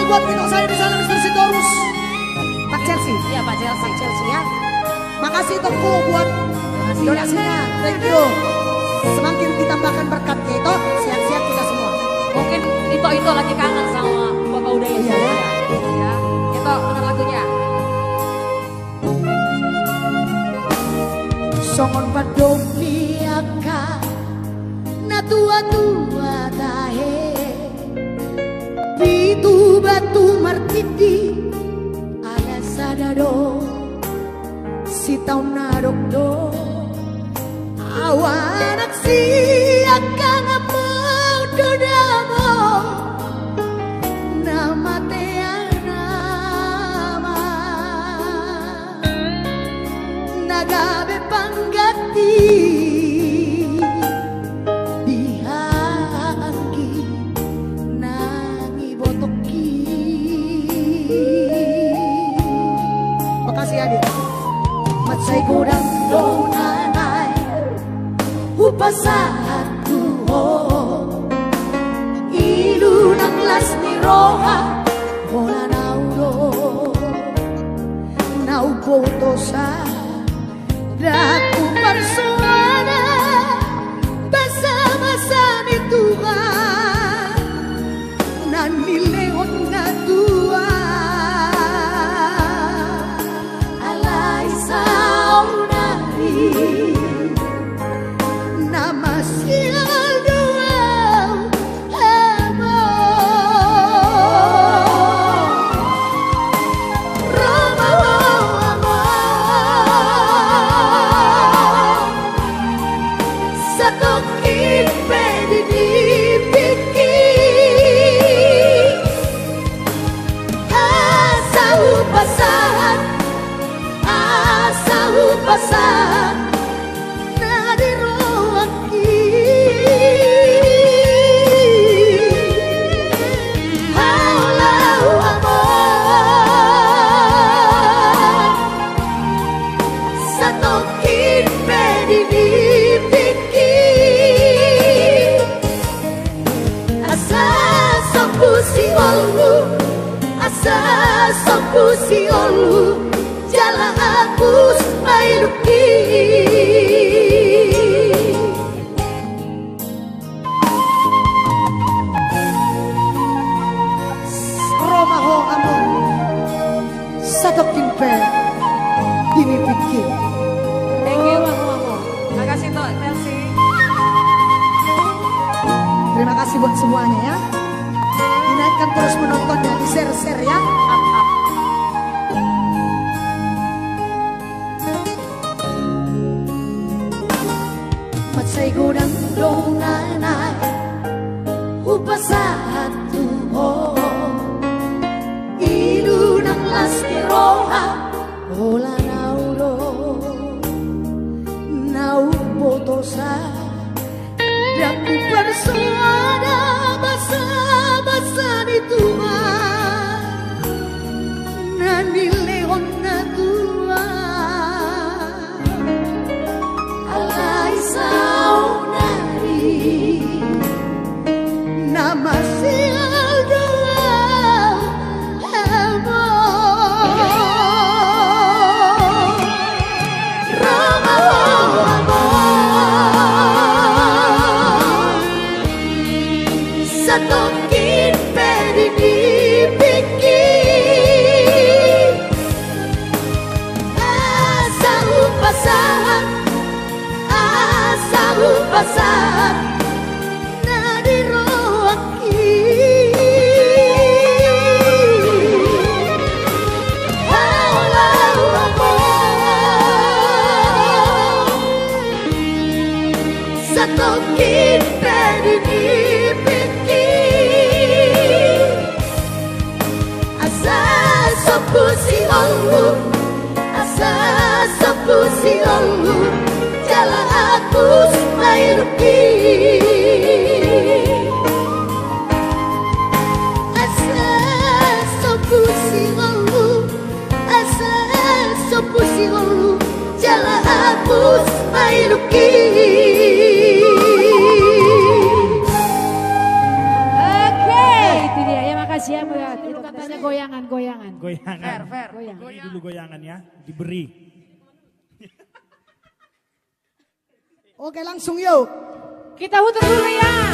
spesial buat kita saya di sana Mr. Sitorus. Pak Chelsea. Iya Pak Chelsea. Pak Chelsea ya. Makasih Toko buat donasinya. Thank you. Semakin ditambahkan berkatnya itu, sehat-sehat kita semua. Mungkin itu lagi kangen sama Bapak Udaya. Iya ya. Ya. Itu dengar lagunya. Songon padong niaka na tua-tua tahe pitu batu martiti ala sadado si tau narok do awanak si akang mau dodamo nama teanama nagabe panggati dihanggi nangi botoki. Makasih adik. Matsay gudang donanay upasahan tuho ilunang las ni roha wala nauro nauboto sa Daku persuana bersama-sama ni Tuhan nan nileon na tua alay saunari nama sial duau hemo pasan na diroaki halau amor satokin pedini pikir asa sopusi olu asa sopusi olu jalan hapus mailuki Romaho amon satu kimpe ini pikir. Thank you Mamo. Makasih Tok Chelsea. Terima kasih buat semuanya ya. Dinaikkan terus menontonnya, di share-share ya. Matsay gudang donganay upasahan tuho ilunang las ni roha wala nauro nauboto sa daku persuana basa-basa ni Tuhan na nileon na tua alay saunari nama sial doa hemo Romaho amor satokin pedini pikir asa upasahan na diroaki halau amor satokin pedini pikir asa sopusi olu asa sopusi olu jalan hapus mailuki asa sopusi olu jalan hapus mailuki. Oke, itu dia ya, makasih ya buat itu kata goyangan. Fair. Beri dulu goyangannya, diberi. Oke langsung yuk. Kita putar dulu ya.